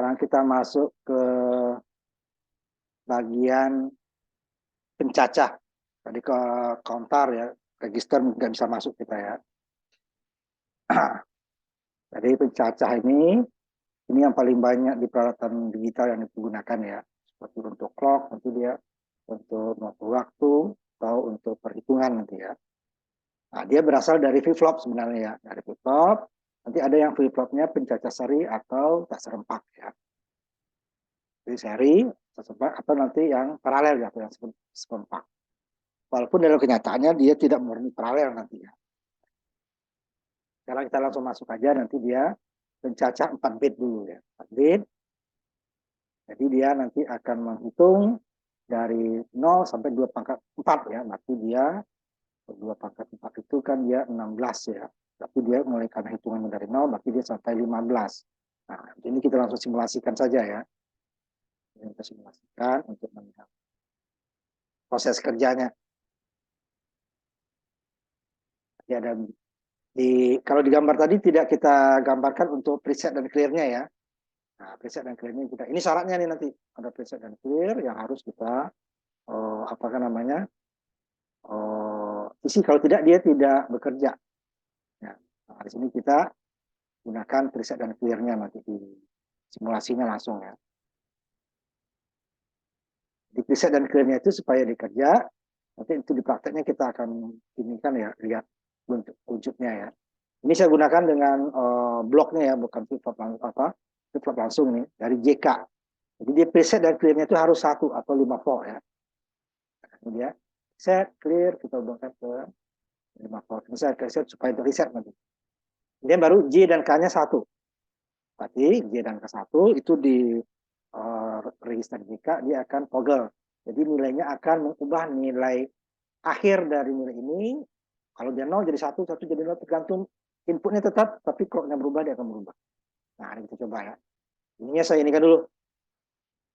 Sekarang kita masuk ke bagian pencacah. Tadi ke counter ya, register nggak bisa masuk kita ya. Jadi pencacah ini yang paling banyak di peralatan digital yang digunakan ya. Seperti untuk clock, nanti dia untuk mengatur waktu, atau untuk perhitungan nanti ya. Nah, dia berasal dari flip-flop sebenarnya ya. Dari flip-flop, nanti ada yang flip-flopnya pencacah seri atau tak serempak ya. Jadi seri, tak serempak, atau nanti yang paralel ya, atau yang serempak. Walaupun dalam kenyataannya dia tidak murni paralel nanti ya. Sekarang kita langsung masuk aja, nanti dia pencacah 4 bit dulu ya. 4 bit. Jadi dia nanti akan menghitung dari 0 sampai 2 pangkat 4 ya. Berarti dia 2 pangkat 4 itu kan dia 16 ya. Tapi dia mulai karena hitungan dari 0, berarti dia sampai 15. Nah, ini kita langsung simulasikan saja ya. Ini kita simulasikan untuk melihat proses kerjanya. Jadi ada kalau di gambar tadi tidak kita gambarkan untuk preset dan clear-nya ya. Nah, preset dan clear-nya kita. Ini syaratnya nih nanti ada preset dan clear yang harus kita apakah namanya isi, kalau tidak dia tidak bekerja. Ya. Nah, di sini kita gunakan preset dan clear-nya nanti di simulasinya langsung ya. Di preset dan clear-nya itu supaya dikerja, nanti itu di prakteknya kita akan ini kan ya, lihat bentuk wujudnya ya. Ini saya gunakan dengan bloknya ya, bukan flip-flop langsung nih dari JK. Jadi di preset dan clear-nya itu harus 1 atau 5 volt ya. Ini dia set clear, kita hubungkan ke 5 volt. Ini saya reset supaya itu reset nanti. Kemudian baru J dan K-nya 1. Berarti J dan K1 itu di register JK dia akan toggle. Jadi nilainya akan mengubah nilai akhir dari nilai ini. Kalau dia 0 jadi 1, 1 jadi 0, tergantung inputnya tetap, tapi clock-nya berubah dia akan berubah. Nah, ini kita coba ya. Ininya saya inikan dulu.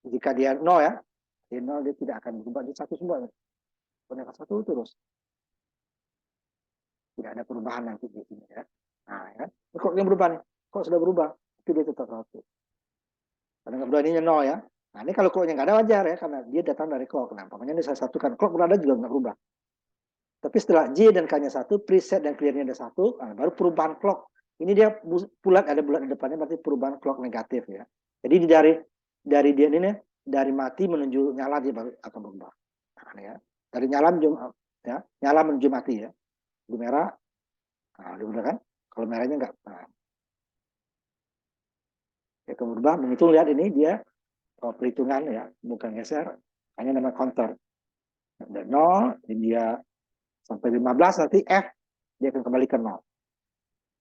Jika dia 0 ya, dia 0 dia tidak akan berubah, dia 1 semua. Kalau 1 terus. Tidak ada perubahan nanti di sini ya. Nah, ya. Clock-nya berubah nih. Kok sudah berubah, tapi dia tetap 1. Karena nggak berubah ininya 0 ya. Nah, ini kalau clock-nya nggak ada wajar ya, karena dia datang dari clock. Nah, umpamanya ini saya satukan, clock berada juga nggak berubah. Tapi setelah J dan K-nya 1, preset dan clear-nya ada 1, nah, baru perubahan clock. Ini dia bulat, ada bulat di depannya, berarti perubahan clock negatif ya. Jadi dari dia ini dari mati menuju nyala dia baru akan berubah. Nah, ya. Dari nyala menuju ya, nyala menuju mati ya. Di merah, nah, udah kan? Kalau merahnya enggak. Nah. Ya, kemudian berubah, menghitung, lihat ini dia perhitungan ya, bukan geser, hanya nama counter. Dan 0, dia sampai 15, nanti F dia akan kembali ke 0.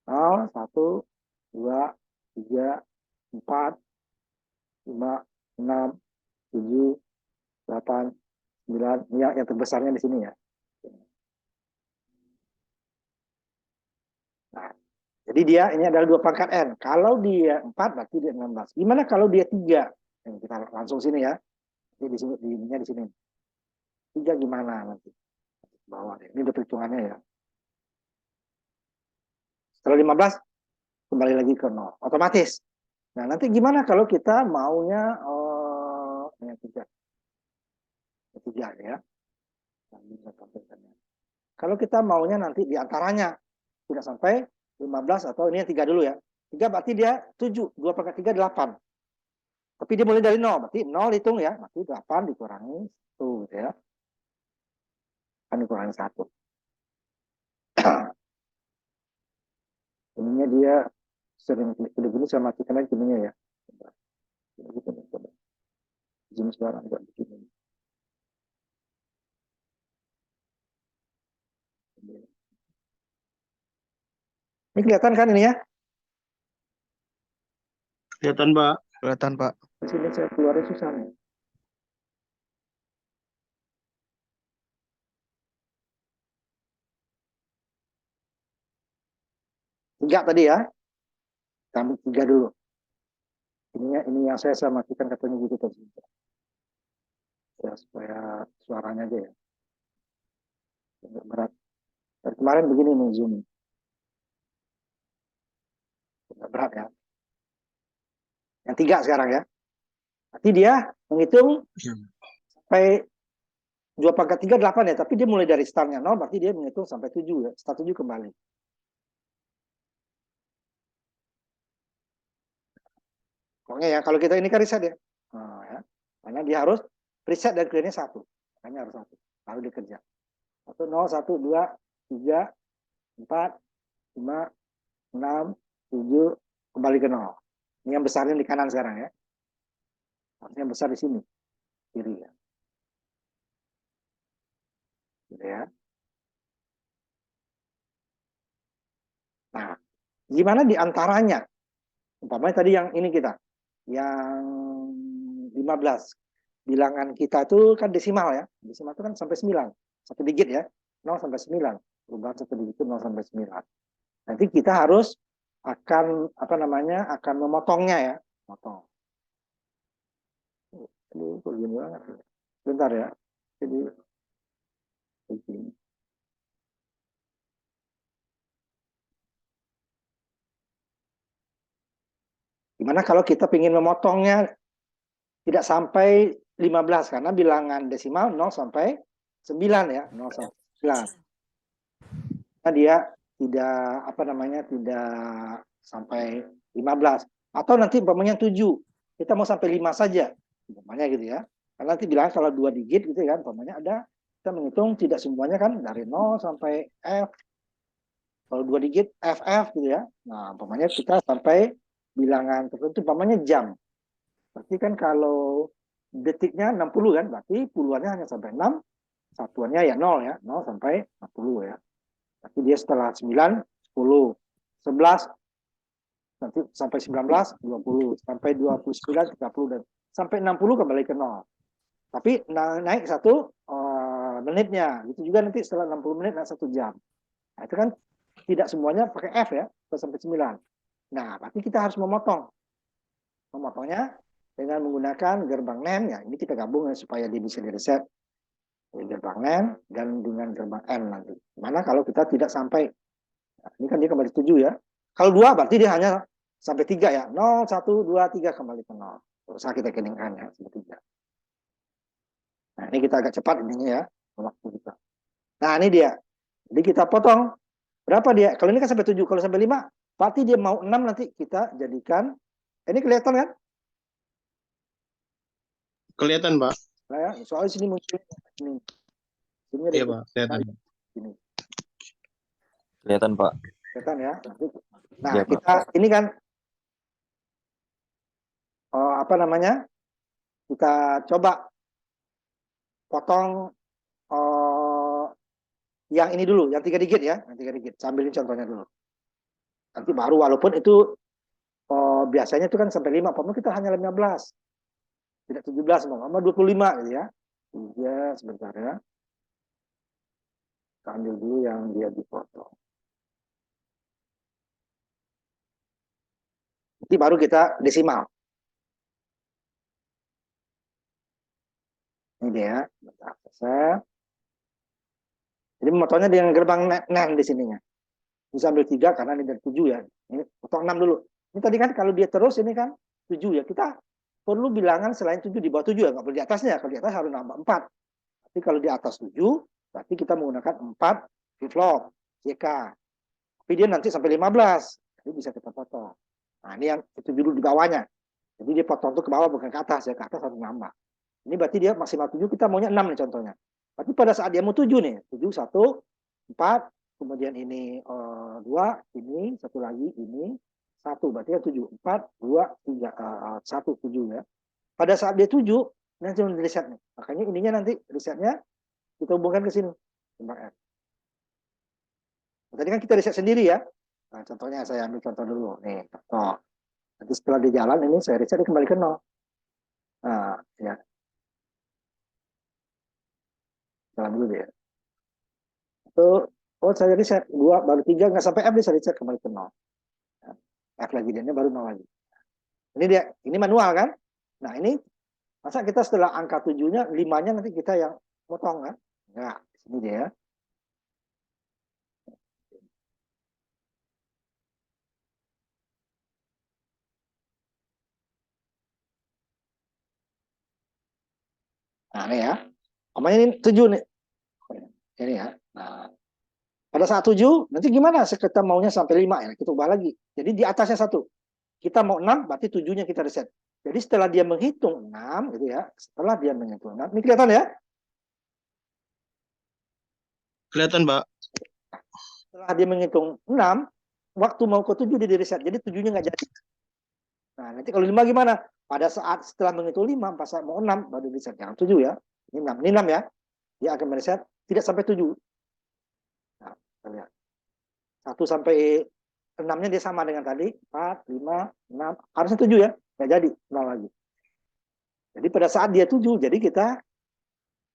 0, 1, 2, 3, 4, 5, 6, 7, 8, 9. Ini yang terbesarnya di sini ya. Nah, jadi dia ini adalah 2 pangkat N. Kalau dia 4 berarti dia 16. Gimana kalau dia 3? Yang kita langsung sini ya. Ini di sini, di sini. 3 gimana nanti? Bawah. Ini udah perhitungannya ya. Setelah 15 kembali lagi ke 0. Otomatis. Nah, nanti gimana kalau kita maunya yang 3? 3 ya. Kalau kita maunya nanti diantaranya tidak sampai 15 atau ini yang 3 dulu ya. 3 berarti dia 7. 2 pangkat 3, 8. Tapi dia mulai dari 0. Berarti 0 hitung ya. Berarti 8 dikurangi 1 gitu ya. Kan dikurangi 1. Ininya dia sering begini saya matikan lagi ininya ya. Zoom sekarang enggak begini. Ini kelihatan kan ini ya? Kelihatan, Pak. Kelihatan, Pak. Sini saya keluarin susah nih. Tiga tadi ya. Kami 3 dulu. Ini yang saya matikan katanya gitu tadi. Ya, supaya suaranya aja ya. Berat. Dari kemarin begini nih Zoom. Berat ya. Yang 3 sekarang ya. Nanti dia menghitung sampai 2 pangkat 3 8 ya, tapi dia mulai dari startnya 0, berarti dia menghitung sampai 7 ya. Start 7 kembali. Pokoknya ya, kalau kita ini kan reset ya. Nah, ya. Karena dia harus reset dan clear-nya 1. Makanya harus 1. Lalu dikerja. 1, 0, 1, 2, 3, 4, 5, 6, 7, kembali ke 0. Ini yang besarnya di kanan sekarang ya. Harusnya besar di sini. Kiri ya. Gitu ya. Nah, gimana di antaranya? Umpamanya tadi yang ini kita. Yang 15. Bilangan kita itu kan desimal ya. Desimal itu kan sampai 9. Satu digit ya. 0 sampai 9. Perubahan satu digit itu 0 sampai 9. Nanti kita harus akan apa namanya? Akan memotongnya ya. Potong. Aduh, kok gini banget. Bentar ya. Jadi begini. Gimana kalau kita ingin memotongnya tidak sampai 15 karena bilangan desimal 0 sampai 9 ya, 0 sampai 9. Nah, dia tidak apa namanya tidak sampai 15 atau nanti umpamanya 7. Kita mau sampai 5 saja. Umpamanya gitu ya. Karena nanti bilang kalau 2 digit gitu kan, umpamanya ada kita menghitung tidak semuanya kan dari 0 sampai F. Kalau 2 digit FF gitu ya. Nah, umpamanya kita sampai bilangan tertentu umpamanya jam. Berarti kan kalau detiknya 60 kan, berarti puluhannya hanya sampai 6, satuannya ya 0 ya, 0 sampai 40 ya. Berarti dia setelah 9, 10, 11, nanti sampai 19, 20, sampai 29, 30, dan sampai 60 kembali ke 0. Tapi naik 1 menitnya, itu juga nanti setelah 60 menit naik 1 jam. Nah, itu kan tidak semuanya pakai F ya, sampai 9. Nah, berarti kita harus memotong. Memotongnya dengan menggunakan gerbang NAND ya, ini kita gabung ya, supaya dia bisa direset gerbang NAND dan dengan gerbang N nanti. Mana kalau kita tidak sampai, nah, ini kan dia kembali 7 ya. Kalau 2 berarti dia hanya sampai 3 ya, 0, 1, 2, 3 kembali ke 0. Usah kita keningkan ya, sampai 3. Nah, ini kita agak cepat ininya ya, waktu kita. Nah, ini dia. Jadi kita potong, berapa dia? Kalau ini kan sampai 7, kalau sampai 5, berarti dia mau 6 nanti kita jadikan, ini kelihatan kan? Kelihatan, Pak. Nah, ya, soalnya sini muncul ini. Sini ada Iya, Pak. Kelihatan. ini. Kelihatan, Pak. Kelihatan ya. Nah, Iya, Pak. kita ini kan apa namanya? Kita coba potong yang ini dulu, yang 3 digit ya, yang 3 digit. Sambil ini contohnya dulu. Nanti baru walaupun itu biasanya itu kan sampai 5, pokoknya kita hanya 15. Tidak 17, sama 25 gitu ya. Ya, sebentar ya. Kita ambil dulu yang dia dipotong. Nanti baru kita desimal. Ini dia. Bentar, jadi memotongnya dengan gerbang NAND di sininya. Bisa ambil 3 karena ini dari 7 ya. Ini potong 6 dulu. Ini tadi kan kalau dia terus ini kan 7 ya. Kita perlu bilangan selain 7 di bawah 7 ya. Nggak boleh di atasnya. Kalau di atas harus nambah 4. Tapi kalau di atas 7, berarti kita menggunakan 4 flip-flop, CK. Tapi dia nanti sampai 15. Jadi bisa kita potong. Nah, ini yang 7 dulu di bawahnya. Jadi dia potong tuh ke bawah bukan ke atas ya. Ke atas harus nambah. Ini berarti dia maksimal 7, kita maunya 6 nih contohnya. Tapi pada saat dia mau 7 nih, 7, 1, 4, kemudian ini 2, ini, satu lagi, ini, 1. Berarti kan 7, 4, 2, 3, 1, 7 ya. Pada saat dia 7, nanti reset nih. Makanya ininya nanti resetnya kita hubungkan ke sini. Tadi kan kita reset sendiri ya. Nah, contohnya saya ambil contoh dulu. Nih, contoh. Nanti setelah di jalan ini saya reset dia kembali ke 0. Nah, ya. Jalan dulu ya. Itu, saya reset 2 baru 3 nggak sampai F dia saya reset kembali ke 0. F lagi dia baru 0 lagi. Ini dia, ini manual kan? Nah, ini masa kita setelah angka 7-nya 5-nya nanti kita yang potong kan? Nah, ini dia. Nah, ini ya. Namanya ini 7 nih. Ini ya. Nah, pada saat 7, nanti gimana? Kita maunya sampai 5 ya. Kita ubah lagi. Jadi di atasnya 1. Kita mau 6, berarti 7-nya kita reset. Jadi setelah dia menghitung 6, gitu ya. Setelah dia menghitung 6, ini kelihatan ya? Kelihatan, Pak. Setelah dia menghitung 6, waktu mau ke 7 dia di reset. Jadi 7-nya nggak jadi. Nah, nanti kalau 5 gimana? Pada saat setelah menghitung 5, pas saat mau 6, baru di reset. Jangan 7 ya. Ini 6. Ini 6 ya. Dia akan mereset tidak sampai 7. Nah, kita lihat. 1 sampai 6-nya dia sama dengan tadi. 4, 5, 6. Harusnya 7 ya. Nggak jadi. 0 lagi. Jadi pada saat dia 7, jadi kita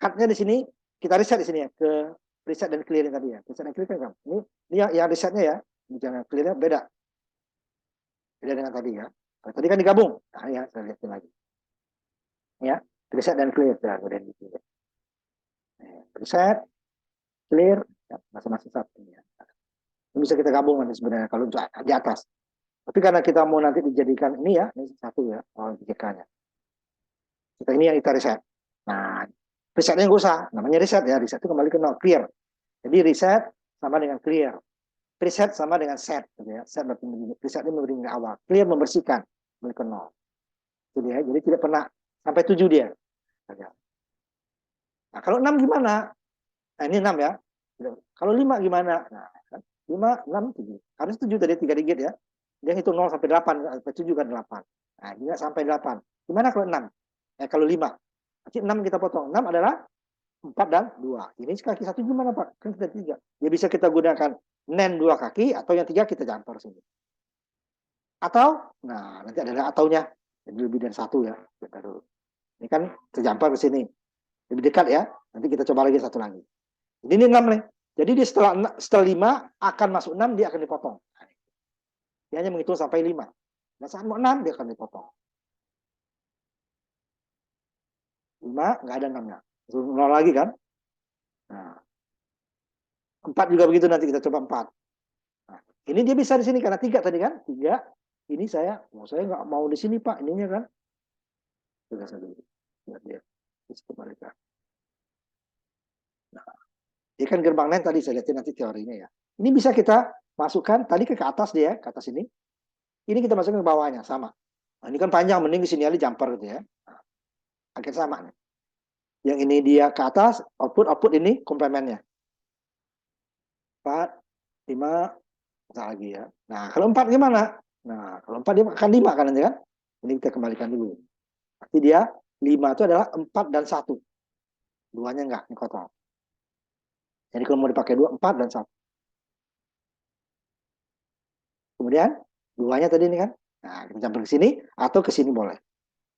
cut-nya di sini, kita reset di sini ya. Ke reset dan clear tadi ya. Reset dan clear kan. Ini yang resetnya ya. Jangan clear-nya beda. Beda dengan tadi ya. Nah, tadi kan digabung. Nah, ya, saya lihatin lagi. Ya, reset dan clear. Ya, kemudian gitu ya. Reset, clear, ya, masing-masing satu. Ya. Ini bisa kita gabung nanti sebenarnya kalau di atas. Tapi karena kita mau nanti dijadikan ini ya, ini satu ya, JK-nya. Kita ini yang kita reset. Nah, resetnya nggak usah, namanya reset ya, reset itu kembali ke nol, clear. Jadi reset sama dengan clear. Preset sama dengan set, gitu ya. Set berarti reset ini memberi awal, clear membersihkan, kembali ke nol. Itu dia, jadi tidak pernah sampai 7 dia. Nah, kalau 6 gimana? Nah, ini 6 ya. Kalau 5 gimana? Nah, 5, 6, 7. Harus 7 tadi 3 digit ya. Dia hitung 0 sampai 8, sampai 7 kan 8. Nah, juga sampai 8. Gimana kalau 6? Kalau 5. Nanti 6 kita potong. 6 adalah 4 dan 2. Ini kaki 1 gimana Pak? Kan kita 3. Ya bisa kita gunakan nen 2 kaki, atau yang 3 kita jumper sini. Atau, nah nanti ada ataunya. Jadi lebih dari 1 ya. Kita dulu. Ini kan terjumper ke sini. Lebih dekat ya. Nanti kita coba lagi 1 lagi. Jadi ini 6 nih. Jadi dia setelah 5 akan masuk 6, dia akan dipotong. Dia hanya menghitung sampai 5. Dan saat mau 6, dia akan dipotong. 5, nggak ada 6-nya. 0 lagi kan? Nah, 4 juga begitu, nanti kita coba 4. Nah, ini dia bisa di sini, karena 3 tadi kan? 3, ini saya nggak mau di sini Pak, ininya kan? Sudah saya dulu. Lihat dia. Nah, dia kan gerbang nen tadi, saya lihatin nanti teorinya ya. Ini bisa kita masukkan, tadi ke atas dia, ke atas ini. Ini kita masukkan ke bawahnya, sama. Nah, ini kan panjang, mending di sini aja jumper gitu ya. Nah, akhir sama nih. Yang ini dia ke atas, output ini komplemennya. 4, 5, lagi ya. Nah, kalau 4 gimana? Nah, kalau 4 dia akan 5 kan nanti kan? Ini kita kembalikan dulu. Berarti dia 5 itu adalah 4 dan 1. Duanya enggak, ini kotor. Jadi kalau mau dipakai 2, 4 dan 1. Kemudian, duanya tadi ini kan? Nah, kita campur ke sini, atau ke sini boleh.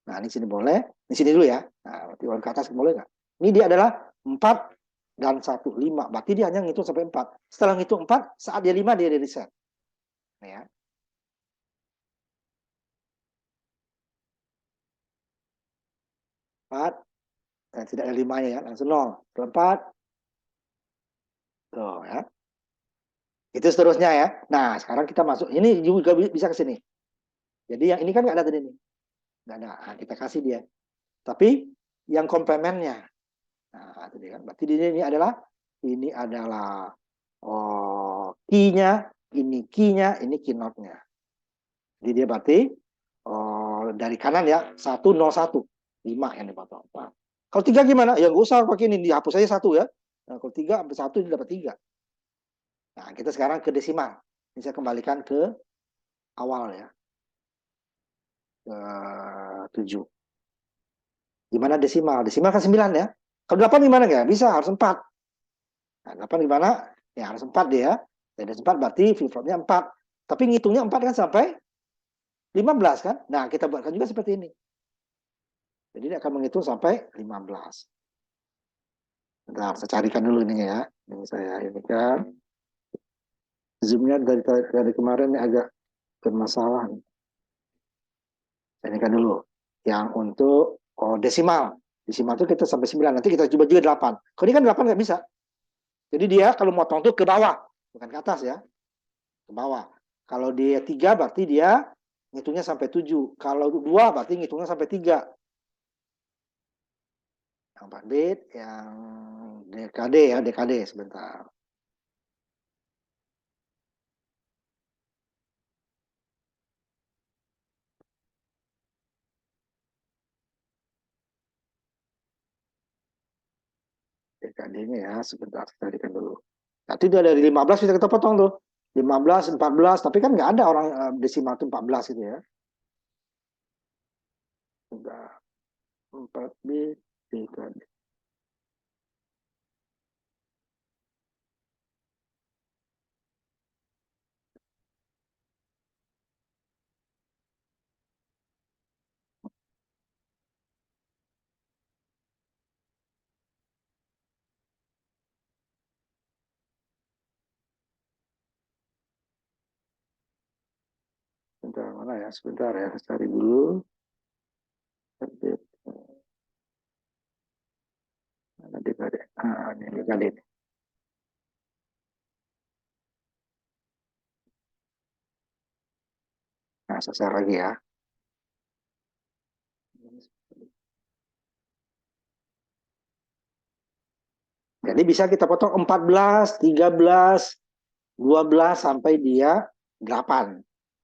Nah, ini sini boleh. Di sini dulu ya. Nah, berarti ke atas boleh nggak? Ini dia adalah 4 dan 1, 5. Berarti dia hanya ngitung sampai 4. Setelah ngitung 4, saat dia 5, dia reset. Nah, ya. Dan tidak ada 5-nya ya, langsung 0. Setelah 4, tuh ya. Itu seterusnya ya. Nah, sekarang kita masuk. Ini juga bisa ke sini. Jadi yang ini kan nggak ada tadi nih. Nggak ada. Nah, kita kasih dia. Tapi yang komplemennya. Nah, tadi kan. Berarti ini adalah key-nya, ini key-nya, ini keynote-nya. Jadi dia berarti dari kanan ya, 101, 5 yang dipotong. Nah, kalau 3 gimana? Ya nggak usah pakai ini, dihapus aja 1 ya. Nah, kalau 3 sampai 1 ini dapat 3. Nah, kita sekarang ke desimal. Bisa kembalikan ke awal ya. Ke 7. Gimana desimal? Desimal kan 9 ya. Kalau 8 gimana nggak? Bisa, harus 4. Nah, 8 gimana? Ya harus 4 dia. Ya, ada 4 berarti flip-flopnya 4. Tapi ngitungnya 4 kan sampai 15 kan? Nah, kita buatkan juga seperti ini. Jadi ini akan menghitung sampai 15. Bentar, saya carikan dulu ini ya. Ini saya ini kan. Zoom-nya dari kemarin ini agak bermasalah. Saya ini kan dulu. Yang untuk desimal. Desimal itu kita sampai 9. Nanti kita coba juga 8. Kalau ini kan 8 nggak bisa. Jadi dia kalau motong itu ke bawah. Bukan ke atas ya. Ke bawah. Kalau dia 3 berarti dia ngitungnya sampai 7. Kalau 2 berarti ngitungnya sampai 3. 4 bit, yang DKD ya, DKD sebentar. DKD-nya ya, sebentar kita carikan dulu. Nanti dia dari 15 bisa kita potong tuh. 15, 14, tapi kan nggak ada orang desimal itu 14 itu ya. Udah 4 bit, DKD. Sebentar, mana ya? Sebentar ya, cari dulu. Mana DKD? Ini DKD. Nah, saya share lagi ya. Jadi bisa kita potong 14, 13, 12 sampai dia 8.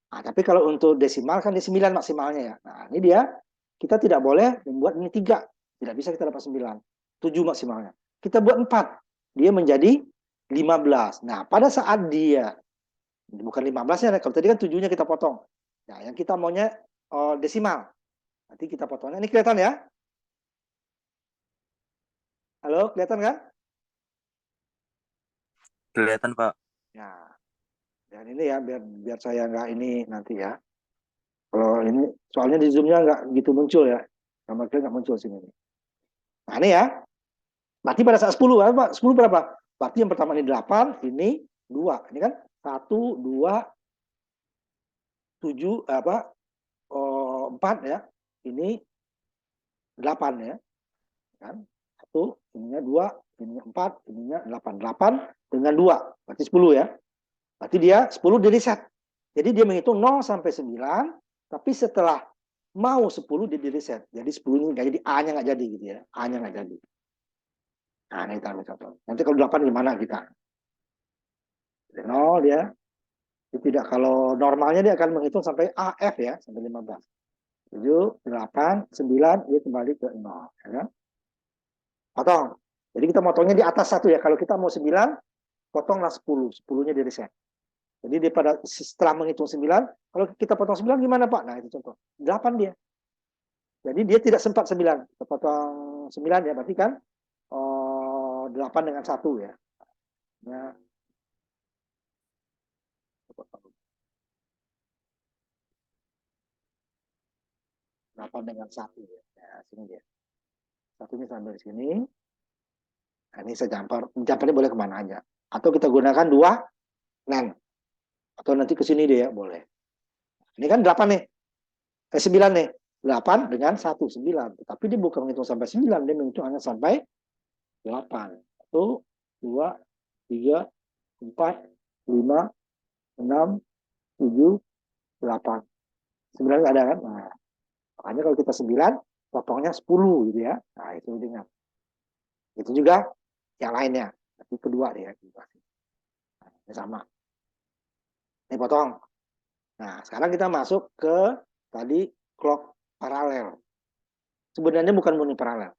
Nah, tapi kalau untuk desimal kan di 9 maksimalnya ya. Nah, ini dia kita tidak boleh membuat ini 3. Tidak bisa kita dapat 9. 7 maksimalnya. Kita buat 4. Dia menjadi 15. Nah, pada saat dia bukan 15-nya, kalau tadi kan 7-nya kita potong. Nah, yang kita maunya desimal. Nanti kita potongnya. Ini kelihatan ya? Halo, kelihatan kan? Kelihatan, Pak. Nah, dan ini ya biar saya nggak ini nanti ya. Kalau ini soalnya di Zoom-nya nggak gitu muncul ya. Sama sekali nggak muncul sini. Nah, ini ya. Berarti pada saat 10 apa? 10 berapa? Berarti yang pertama ini 8, ini 2. Ini kan 1, 2, 7 apa? 4 ya. Ini 8 ya. Kan? 1, ininya 2, ininya 4, ininya 8. 8 dengan 2, berarti 10 ya. Berarti dia 10 di reset. Jadi dia menghitung 0 sampai 9, tapi setelah mau 10 dia di reset. Jadi 10 ini nggak jadi, A-nya nggak jadi gitu ya. A-nya nggak jadi. Nah, ini kita ambil contoh. Nanti kalau 8 gimana kita? 0 dia. Tidak, kalau normalnya dia akan menghitung sampai AF ya, sampai 15. 7, 8, 9, dia kembali ke 0. Ya kan? Potong. Jadi kita motongnya di atas 1 ya. Kalau kita mau 9, potonglah 10. 10-nya di reset. Jadi dia setelah menghitung 9, kalau kita potong 9 gimana Pak? Nah itu contoh. 8 dia. Jadi dia tidak sempat 9. Kita potong 9 ya, berarti kan 8 dengan 1 ya. Nah, 8 dengan 1 ya. Nah, sini dia. Satunya sampai di sini. Nah, ini saya jumper. Jumpernya boleh kemana aja. Atau kita gunakan 2 len. Atau nanti ke sini deh ya, boleh. Ini kan 8 nih. 9 nih. 8 dengan 1, 9. Tapi dia bukan menghitung sampai 9. Dia menghitung hanya sampai 8. 1, 2, 3, 4, 5, 6, 7, 8. 9 nggak ada kan? Nah, makanya kalau kita 9, potongnya 10 gitu ya. Nah, itu ingat. Itu juga yang lainnya. Tapi kedua dia. Nah, ini sama. Ini potong. Nah, sekarang kita masuk ke tadi clock paralel. Sebenarnya bukan murni paralel.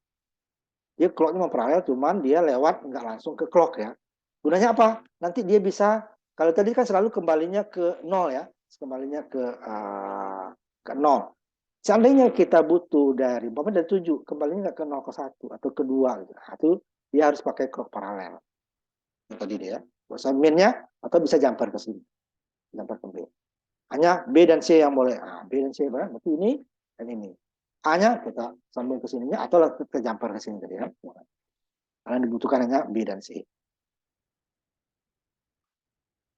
Dia clocknya mau paralel, cuman dia lewat nggak langsung ke clock ya. Gunanya apa? Nanti dia bisa, kalau tadi kan selalu kembalinya ke 0 ya. Kembalinya ke 0. Seandainya kita butuh dari 7, kembalinya nggak ke 0 ke 1 atau ke 2 gitu. Nah, itu dia harus pakai clock paralel. Itu tadi dia. Bisa min-nya atau bisa jumper ke sini. Jumper ke B. Hanya B dan C yang boleh. Nah, B dan C berarti ini dan ini. A-nya kita sambung ke sininya atau kita jumper ke sini tadi ya. Karena dibutuhkan hanya B dan C.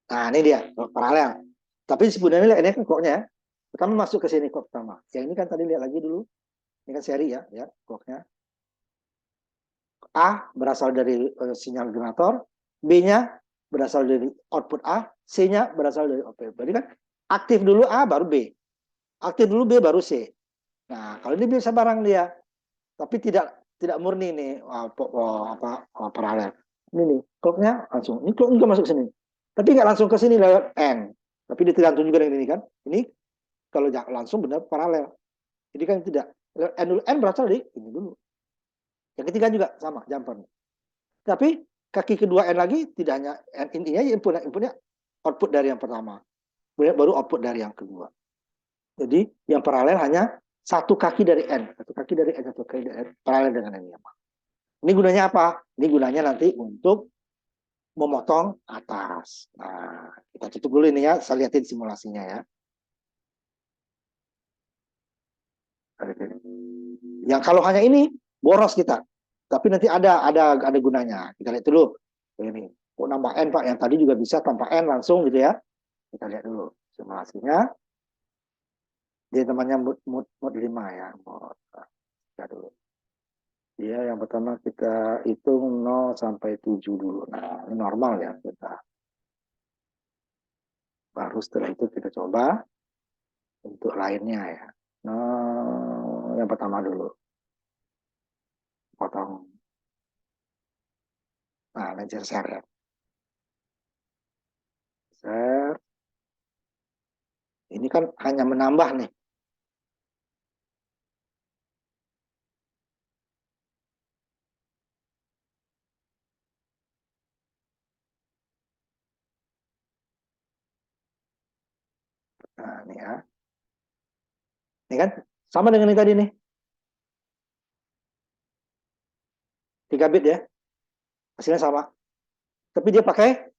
Nah, ini dia paralel. Tapi sebenarnya ini kan clock-nya ya. Pertama masuk ke sini clock pertama. Yang ini kan tadi lihat lagi dulu. Ini kan seri ya, clock-nya. A berasal dari sinyal generator, B-nya berasal dari output A, C-nya berasal dari output B. Berarti kan aktif dulu A baru B. Aktif dulu B baru C. Nah, kalau ini bisa barang dia, tapi tidak tidak murni nih paralel. Ini nih clocknya langsung. Ini clock juga masuk sini. Tapi nggak langsung ke sini lewat N. Tapi dia tergantung juga dengan ini kan. Ini kalau langsung benar paralel. Jadi kan tidak. N dulu, N berasal dari ini dulu. Yang ketiga juga sama, jumper. Tapi kaki kedua N lagi tidak hanya N, intinya inputnya output dari yang pertama. Baru output dari yang kedua. Jadi yang paralel hanya satu kaki dari N. Satu kaki dari N, satu kaki dari N. Paralel dengan N. Ini gunanya apa? Ini gunanya nanti untuk memotong atas. Nah, kita tutup dulu ini ya. Saya lihatin simulasinya ya. Yang kalau hanya ini boros kita. Tapi nanti ada gunanya. Kita lihat dulu. Ini kok nambah N Pak? Yang tadi juga bisa tanpa N langsung gitu ya. Kita lihat dulu simulasinya. Dia namanya mode 5 ya. Kita dulu. Ya, yang pertama kita hitung 0 sampai 7 dulu. Nah, ini normal ya kita. Baru setelah itu kita coba untuk lainnya ya. Nah, yang pertama dulu. Potong. Nah, laser share ya. Share. Ini kan hanya menambah nih. Nah, ini ya. Ini kan sama dengan ini tadi nih. 3 bit ya. Hasilnya sama. Tapi dia pakai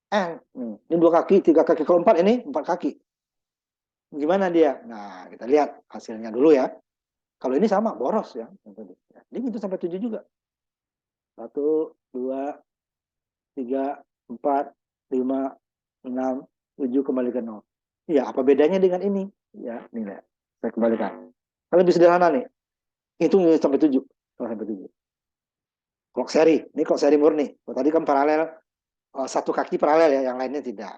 N. Ini 2 kaki, 3 kaki. Kalau 4 ini 4 kaki. Gimana dia? Nah, kita lihat hasilnya dulu ya. Kalau ini sama, boros ya. Ini itu sampai 7 juga. 1, 2, 3, 4, 5, 6, 7 kembali ke 0. Iya, apa bedanya dengan ini? Ya, ini lihat. Saya kembalikan. Kalau lebih sederhana nih. Hitung sampai 7. Sampai 7. Clock seri. Ini clock seri murni. Tadi kan paralel, satu kaki paralel ya, yang lainnya tidak.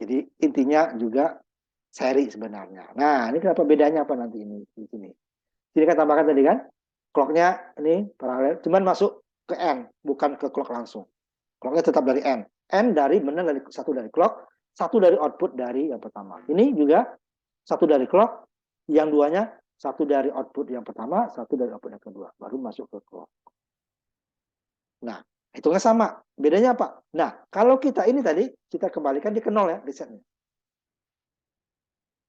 Jadi intinya juga seri sebenarnya. Nah, ini kenapa bedanya apa nanti ini di sini? Jadi kan tambahkan tadi kan, clocknya ini paralel, cuman masuk ke N, bukan ke clock langsung. Clocknya tetap dari N. N dari benar dari satu dari clock, satu dari output dari yang pertama. Ini juga satu dari clock, yang duanya satu dari output yang pertama, satu dari output yang kedua, baru masuk ke clock. Nah, hitungnya sama. Bedanya apa? Nah, kalau kita ini tadi, kita kembalikan dia ke 0 ya, resetnya.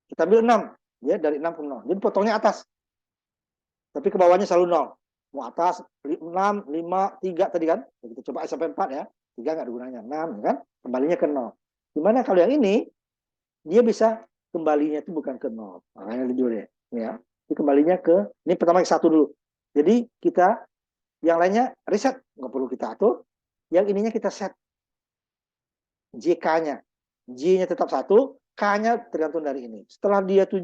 Kita ambil 6, ya dari 6 ke 0. Jadi potongnya atas. Tapi ke bawahnya selalu 0. Mau atas 6, 5, 3 tadi kan. Kita coba sampai 4 ya. 3 nggak ada gunanya. 6 kan. Kembalinya ke 0. Gimana kalau yang ini, dia bisa kembalinya itu bukan ke 0. Makanya dulu deh. Ya. Jadi kembalinya ke, ini pertama ke 1 dulu. Jadi kita, yang lainnya reset. Nggak perlu kita atur. Yang ininya kita set. JK-nya. J-nya tetap 1. K-nya tergantung dari ini. Setelah dia 7,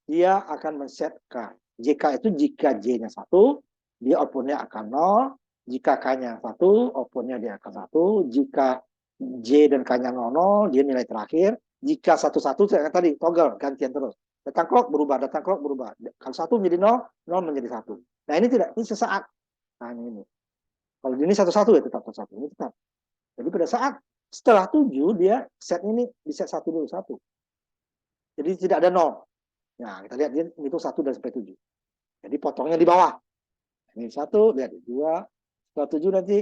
dia akan men-set K. JK itu jika J-nya 1, dia output-nya akan 0. Jika K-nya 1, output-nya dia akan 1. Jika J dan K-nya 00, dia nilai terakhir. Jika 11, saya tadi toggle, gantian terus. Datang clock berubah, datang clock berubah. Kalau 1 menjadi 0, 0 menjadi 1. Nah ini tidak, ini sesaat. Nah ini. Kalau ini 11 ya tetap 1. Ini tetap. Jadi pada saat setelah 7, dia set ini di set 1 dulu, 1. Jadi tidak ada 0. Nah, kita lihat dia itu 1 dan sampai 7. Jadi potongnya di bawah. Ini 1, lihat 2. Setelah 7 nanti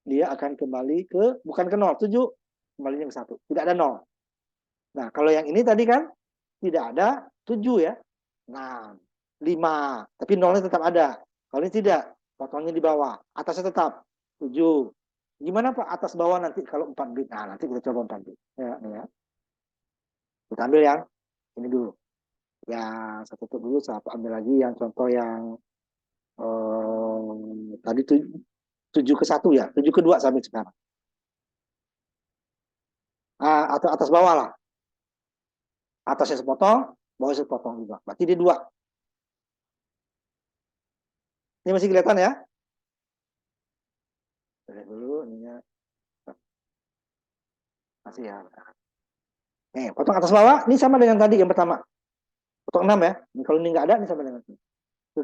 dia akan kembali ke, bukan ke 0, 7, kembalinya ke 1. Tidak ada 0. Nah, kalau yang ini tadi kan tidak ada 7 ya. Nah, 5. Tapi 0-nya tetap ada. Kalau ini tidak, potongnya di bawah. Atasnya tetap 7. Gimana Pak atas bawah nanti kalau 4 bit? Nah, nanti kita coba 4 bit. Ya, ya. Kita ambil yang ini dulu. Yang saya tutup dulu, saya ambil lagi yang contoh yang tadi 7 ke 1 ya, 7 ke 2 sampai sekarang. Atau atas bawah lah. Atasnya sepotong, bawahnya sepotong juga. Berarti dia 2. Ini masih kelihatan ya? Lihat dulu ininya. Masih ya. Nih, potong atas bawah, ini sama dengan tadi yang pertama. Potong 6 ya. Ini kalau ini nggak ada, ini sama dengan ini.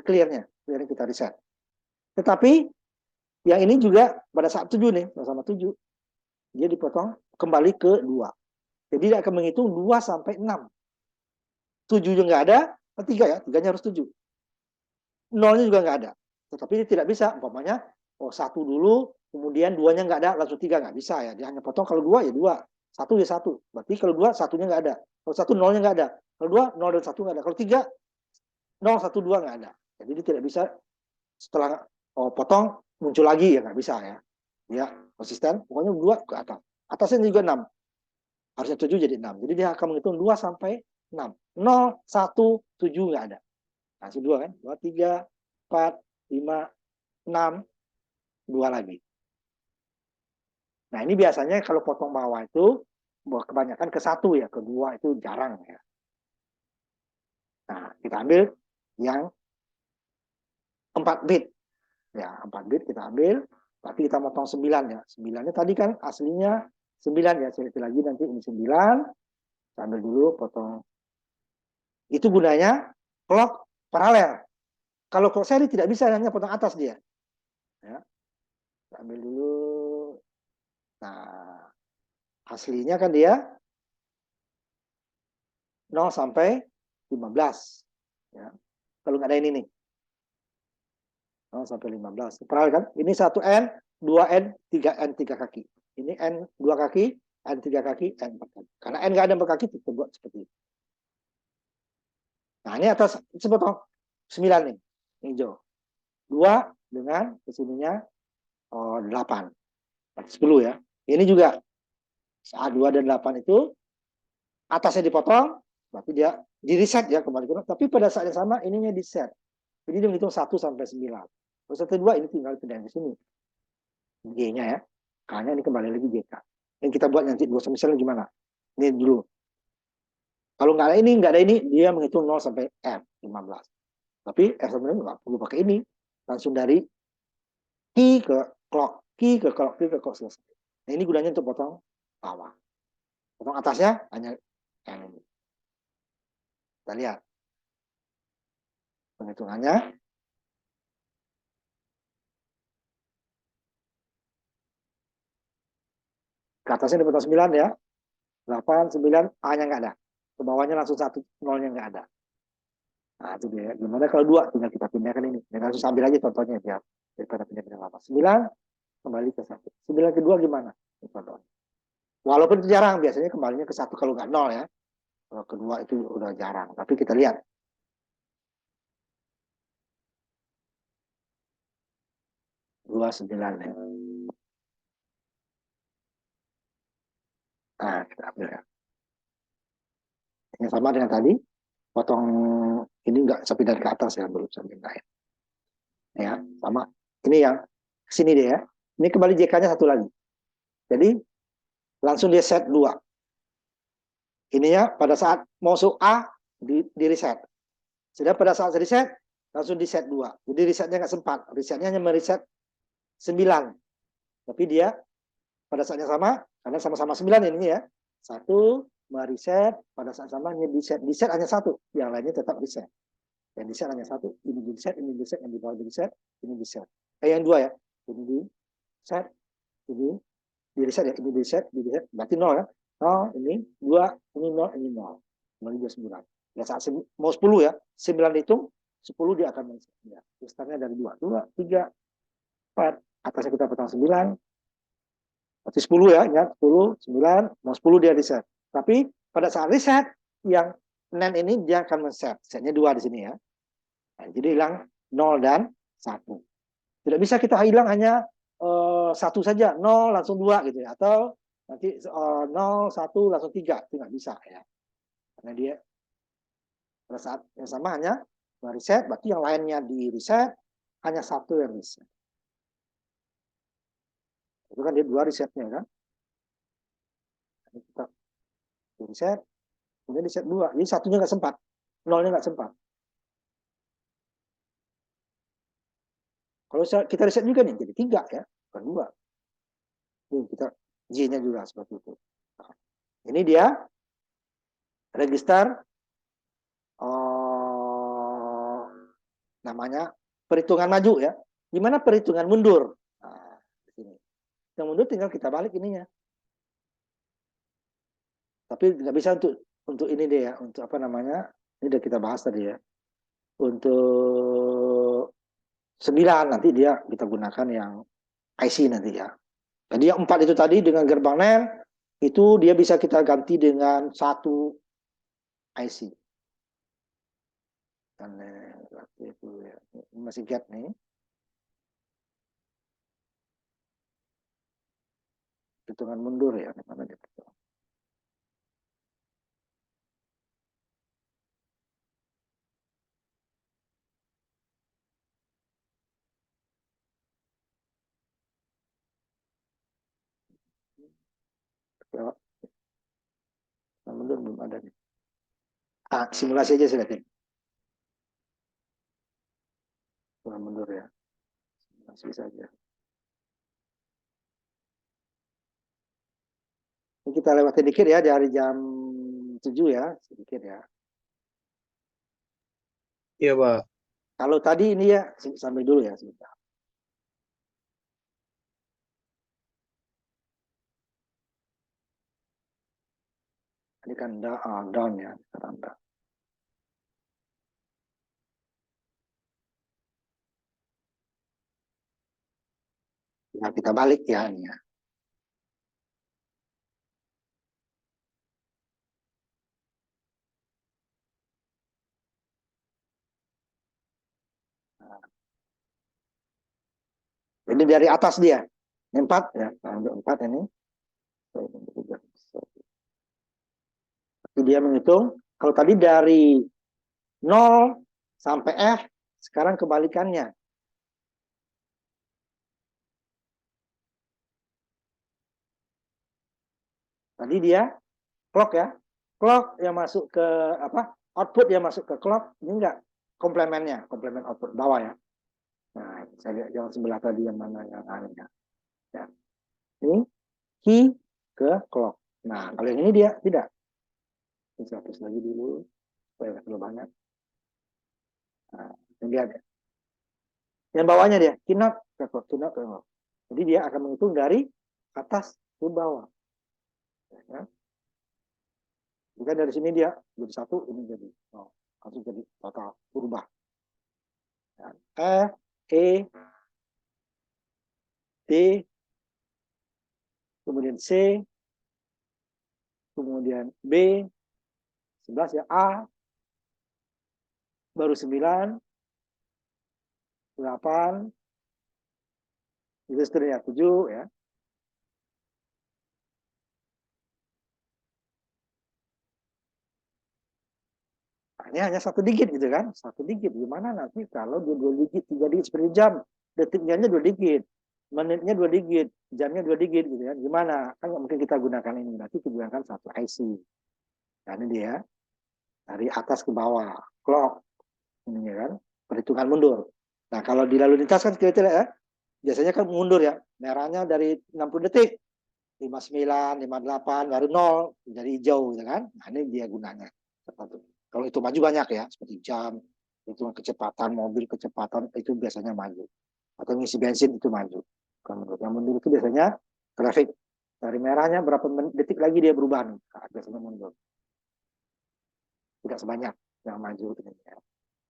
clearnya kita reset. Tetapi yang ini juga pada saat 7 nih, sama 7, dia dipotong kembali ke 2. Jadi dia akan menghitung 2 sampai 6. 7 juga nggak ada, 3 ya, 3-nya harus 7. 0-nya juga nggak ada. Tetapi dia tidak bisa, umpamanya, 1 dulu, kemudian 2-nya nggak ada, langsung 3, nggak bisa ya. Dia hanya potong kalau 2 ya 2, 1 ya 1. Berarti kalau 2, 1-nya nggak ada. Kalau 1, 0-nya nggak ada. Kalau 2, 0 dan 1 nggak ada. Kalau 3, 0, 1, 2 nggak ada. Jadi dia tidak bisa setelah potong muncul lagi ya, nggak bisa ya. Ya konsisten, pokoknya 2 ke atas. Atasnya juga 6. Harusnya 7 jadi 6. Jadi dia akan menghitung 2 sampai 6. 0, 1, 7 nggak ada. Langsung 2 kan? 2, 3, 4, 5, 6, 2 lagi. Nah ini biasanya kalau potong bawah itu kebanyakan ke 1 ya, ke 2 itu jarang ya. Nah kita ambil yang 4 bit. Ya 4 bit kita ambil, berarti kita potong 9 ya. 9-nya tadi kan aslinya 9 ya, selektif lagi nanti ini 9. Kita ambil dulu potong. Itu gunanya clock paralel. Kalau clock seri tidak bisa, hanya potong atas dia. Ya. Kita ambil dulu. Nah, aslinya kan dia 0 sampai 15. Ya. Kalau nggak ada ini nih. 0 sampai 15. Paralel kan? Ini 1N, 2N, 3N, 3 kaki. Ini N 2 kaki, N 3 kaki, N 4 kaki. Karena N nggak ada 4 kaki, kita buat seperti ini. Nah, ini atas sepotong 9 nih, hijau. 2 dengan kesininya 8. 10 ya. Ini juga saat 2 dan 8 itu atasnya dipotong, berarti dia di reset ya kembali ke. Tapi pada saat yang sama ininya di set. Jadi dia menghitung 1 sampai 9. Terus 1, 2 ini tinggal pindah ke sini. G-nya ya. K-nya ini kembali lagi GK. Yang kita buat nanti 2 sampai 9 gimana? Ini dulu. Kalau nggak ada ini, dia menghitung 0 sampai F, 15. Tapi F sebenarnya nggak perlu pakai ini. Langsung dari key ke clock, key ke clock, key ke clock selesai. Nah, ini gunanya untuk potong bawah. Potong atasnya hanya yang ini. Kita lihat. Penghitungannya. Ke atasnya dipotong 9 ya. 8, 9, A-nya nggak ada. Ke bawahnya langsung 1, 0-nya nggak ada. Nah, itu dia. Gimana kalau 2? Tinggal kita pindahkan ini. Dan langsung ambil aja contohnya biar daripada pindah-pindah lama. 9, kembali ke 1. 9 kedua gimana? Contohnya. Walaupun itu jarang, biasanya kembalinya ke 1 kalau nggak 0 ya. Kalau kedua itu udah jarang. Tapi kita lihat. Dua 9 ya. Nah, kita ambil ya. Yang sama dengan tadi, potong ini enggak sampai dari ke atas ya, belum sampai naik. Ya, sama. Ini yang sini deh ya. Ini kembali JK-nya 1 lagi. Jadi langsung dia set 2. Ininya pada saat masuk A di reset. Sudah pada saat reset langsung di set 2. Jadi resetnya nggak sempat. Resetnya hanya mereset 9. Tapi dia pada saat yang sama, karena sama-sama 9 ini ya. 1 mereset, pada saat sama di set hanya 1, yang lainnya tetap reset. Yang di set hanya 1, ini di set, ini di set, yang di bawah di set, ini di set. Yang 2 ya, ini di set, ini di reset ya, ini di set, berarti 0 ya. 0, ini 2, ini 0, ini 0. Kembali dia 9. Ya saat mau 10 ya, 9 hitung, 10 dia akan mereset. Ya, startnya dari 2, 3, 4, atasnya kita potong 9, berarti 10 ya, 10, 9, mau 10 dia reset. Tapi pada saat reset, yang NAND ini dia akan men-set. Setnya 2 di sini ya. Nah, jadi hilang 0 dan 1. Tidak bisa kita hilang hanya 1 saja, 0 langsung 2 gitu ya. Atau nanti 0, 1 langsung 3. Itu nggak bisa ya. Karena dia pada saat yang sama hanya reset, berarti yang lainnya di reset, hanya 1 yang reset. Itu kan dia 2 resetnya kan. Ini kita reset, kemudian reset 2. Jadi 1-nya nggak sempat, 0-nya nggak sempat. Kalau kita reset juga nih, jadi 3 ya, bukan 2. Ini kita J-nya juga seperti itu. Nah, ini dia register namanya perhitungan maju ya. Gimana perhitungan mundur? Nah, di sini. Yang mundur tinggal kita balik ininya. Tapi nggak bisa untuk ini deh ya, untuk apa namanya? Ini udah kita bahas tadi ya. Untuk 9 nanti dia kita gunakan yang IC nanti ya. Jadi yang 4 itu tadi dengan gerbang NAND itu dia bisa kita ganti dengan satu IC. Dan itu ya. Masih get nih. Hitungan mundur ya, mana dia? Hitungan mundur belum ada nih. Simulasi aja saya lihat. Hitungan mundur ya. Masih saja. Ini kita lewati dikit ya dari jam 7 ya, sedikit ya. Iya, Pak. Kalau tadi ini ya, sampai dulu ya sebentar. Ini kan down ya, sekarang down. Nah, kita balik ya ini ya. Ini dari atas dia. Ini 4 ya, ambil 4 ini. Jadi dia menghitung, kalau tadi dari 0 sampai F, sekarang kebalikannya. Tadi dia clock ya. Clock yang masuk ke apa? Output yang masuk ke clock, ini enggak komplemennya, komplemen output bawah ya. Nah, saya lihat yang sebelah tadi yang mana yang anehnya. Ya. Ini key ke clock. Nah, kalau yang ini dia tidak. Ini saya hapus lagi dulu supaya nggak terlalu banyak. Nah, ini dia. Yang bawahnya dia keynote ke clock, keynote ke clock. Jadi dia akan menghitung dari atas ke bawah. Ya. Jika dari sini dia jadi 1, ini jadi langsung jadi total berubah. F, E, D, kemudian C, kemudian B, 11 ya, A, baru 9, 8, itu seterusnya 7 ya. Ini hanya 1 digit gitu kan, 1 digit. Gimana nanti kalau dia 2 digit, 3 digit per jam, detiknya 2 digit, menitnya 2 digit, jamnya 2 digit gitu kan. Gimana? Kan nggak mungkin kita gunakan ini, nanti kita gunakan satu IC. Nah, ini dia dari atas ke bawah, clock ini kan, perhitungan mundur. Nah, kalau di lalu lintas kan kira-kira ya, biasanya kan mundur ya, merahnya dari 60 detik, 59, 58, baru 0, jadi hijau gitu kan. Nah, ini dia gunanya. Kalau itu maju banyak ya, seperti jam, hitungan kecepatan, mobil kecepatan, itu biasanya maju. Atau ngisi bensin itu maju. Kalau yang mundur itu biasanya grafik. Dari merahnya berapa detik lagi dia berubah nih. Nah, biasanya mundur. Tidak sebanyak yang maju.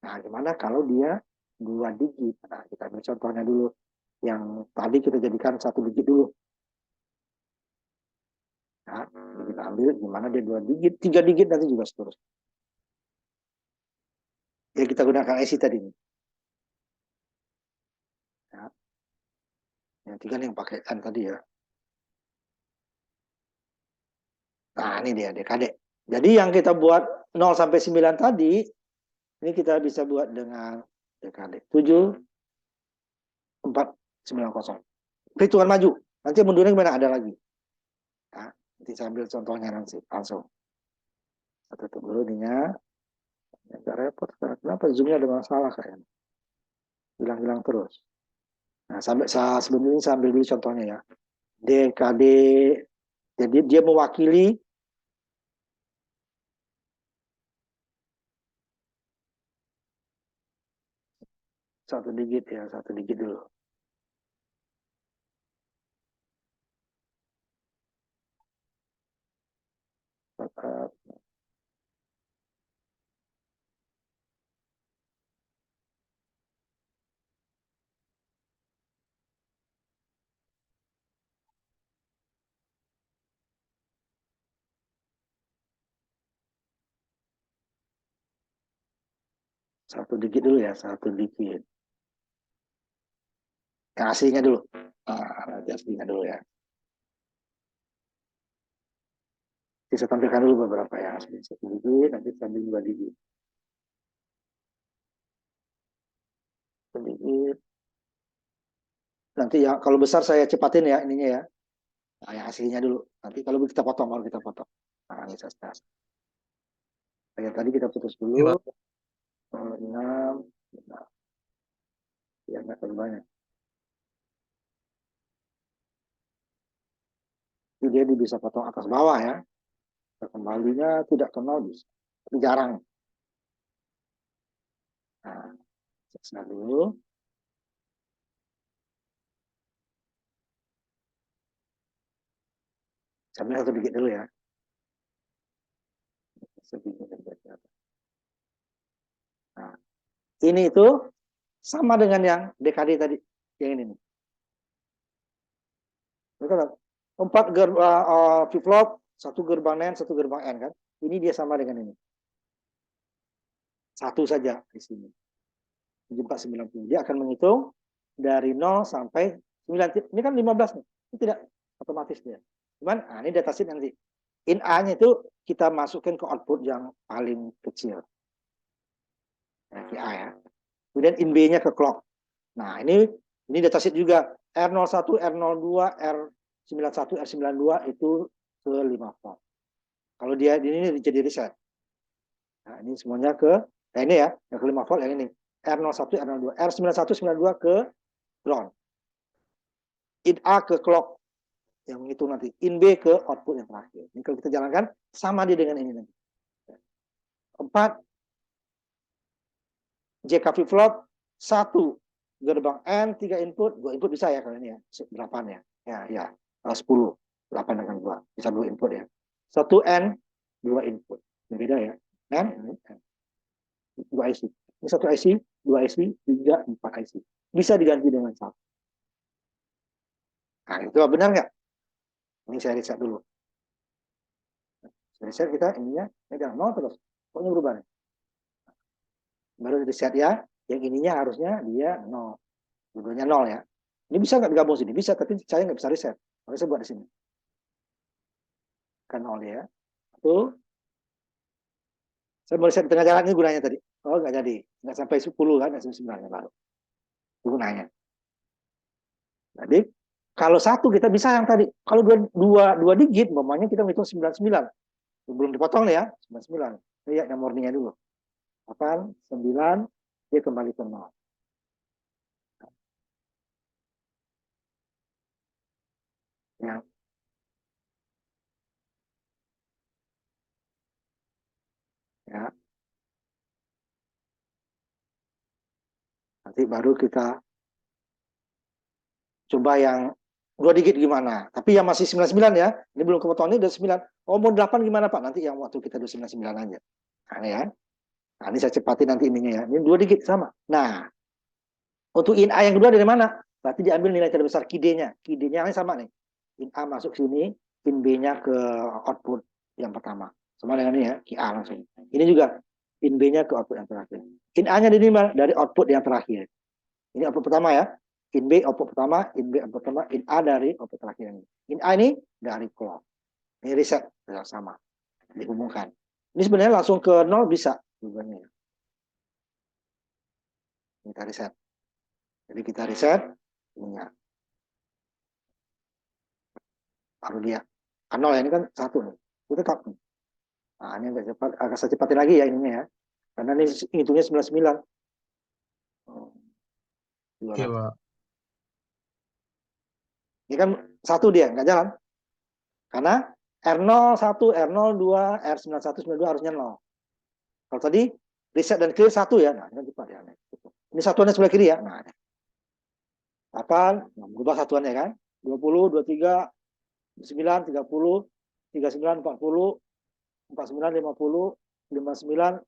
Nah, gimana kalau dia 2 digit? Nah, kita ambil contohnya dulu. Yang tadi kita jadikan 1 digit dulu. Nah, kita ambil gimana dia 2 digit, 3 digit nanti juga seterusnya. Ya, kita gunakan IC tadi. Ya. Yang 3 yang pakai kan tadi ya. Nah, ini dia DKD. Jadi yang kita buat 0 sampai 9 tadi, ini kita bisa buat dengan DKD. 7, 4, 9, 0. Perhitungan maju. Nanti mundurnya gimana? Ada lagi. Nah, nanti saya ambil contohnya nanti langsung. Saya tutup dulu ininya. Agak repot. Kenapa zoomnya ada masalah kayaknya? Hilang-hilang terus. Nah, sampai sebelum ini saya ambil dulu contohnya ya. DKD. Jadi dia mewakili Satu digit ya, satu digit dulu. Satu digit dulu ya, satu digit. Yang aslinya dulu. Nanti aslinya dulu ya. Bisa tampilkan dulu beberapa yang asli. Satu digit, nanti sambil 2 digit. Satu digit. Nanti ya, kalau besar saya cepatin ya ininya ya. Nah, yang aslinya dulu. Nanti kalau kita potong, baru kita potong. Nah, ini saya. Kayak tadi kita putus dulu. Iya, Pak. 6. Nah, ya nggak terlalu banyak. Jadi dia bisa potong atas bawah ya. Kembalinya tidak kenal bisa. Tapi jarang. Nah, saya dulu. Sambil satu digit dulu ya. Sedikit aja. Nah, ini itu sama dengan yang DKD tadi. Yang ini nih. Betul kan? 4 gerbang flip-flop, 1 gerbang NAND, 1 gerbang N kan. Ini dia sama dengan ini. Satu saja di sini. 7490. Dia akan menghitung dari 0 sampai 9. Ini kan 15 nih. Ini tidak otomatis dia. Cuman ini datasheet nanti. In A-nya itu kita masukkan ke output yang paling kecil. Nah, A ya. Kemudian in B-nya ke clock. Nah, ini datasheet juga. R01, R02, R91, R92 itu ke 5 volt. Kalau dia ini jadi reset. Nah, ini semuanya ke ini ya, yang ke 5 volt yang ini. R01, R02, R91, 92 ke ground. In A ke clock yang menghitung nanti. In B ke output yang terakhir. Ini kalau kita jalankan sama dia dengan ini nanti. 4 JK flip flop, 1 gerbang N, 3 input, 2 input bisa ya kalau ini ya, 8 ya. Ya, 10, 8 dengan 2, bisa 2 input ya. 1 N, 2 input. Ini beda ya. N, 2 IC. Ini 1 IC, 2 IC, 3, 4 IC. Bisa diganti dengan 1. Nah, itu benar nggak? Ini saya riset dulu. Saya riset kita ininya, jangan 0 terus. Pokoknya berubah nih. Baru riset ya, yang ininya harusnya dia 0. Dua-duanya 0 ya. Ini bisa nggak digabung sini? Bisa, tapi saya nggak bisa riset. Makanya saya buat di sini. Kan 0 ya. Tuh. Saya mau riset di tengah jalan, ini gunanya tadi. Oh, nggak jadi. Nggak sampai 10 kan, nggak sampai 9 baru. Itu gunanya. Jadi, kalau 1 kita bisa yang tadi. Kalau dua digit, umpamanya kita menghitung 99. Belum dipotong ya, 99. Lihat yang murninya dulu. 8, 9, dia kembali ke 0. Ya. Ya. Nanti baru kita coba yang 2 digit gimana. Tapi yang masih 99 ya. Ini belum kepotong, ini udah 9. Oh, mau 8 gimana Pak? Nanti yang waktu kita 299 aja. Nah, ini ya. Nah, ini saya cepatin nanti ininya ya. Ini 2 digit sama. Nah, untuk in A yang kedua dari mana? Berarti diambil nilai terbesar KD-nya. KD-nya yang sama nih. In A masuk sini, in B-nya ke output yang pertama. Sama dengan ini ya, QA langsung. Ini juga in B-nya ke output yang terakhir. In A-nya dari mana? Dari output yang terakhir. Ini output pertama ya. In B output pertama, in B output pertama, in A dari output terakhir ini. In A ini dari clock. Ini reset sama, dihubungkan. Ini sebenarnya langsung ke 0 bisa. Kita reset. Jadi kita reset ininya. Baru dia. Kan 0 ya, ini kan 1 nih. Itu tetap. Nah, ini agak cepat, agak saya cepatin lagi ya ininya ya. Karena ini hitungnya 99. Iya, Pak. Ini kan 1 dia, nggak jalan. Karena R01, R02, R91, 92 harusnya 0. Kalau tadi reset dan clear 1 ya. Nah, ini cepat ya. Ini satuannya sebelah kiri ya. Nah, 8, nah, berubah satuannya kan. 20, 23, 9, 30, 39, 40, 49, 50, 59,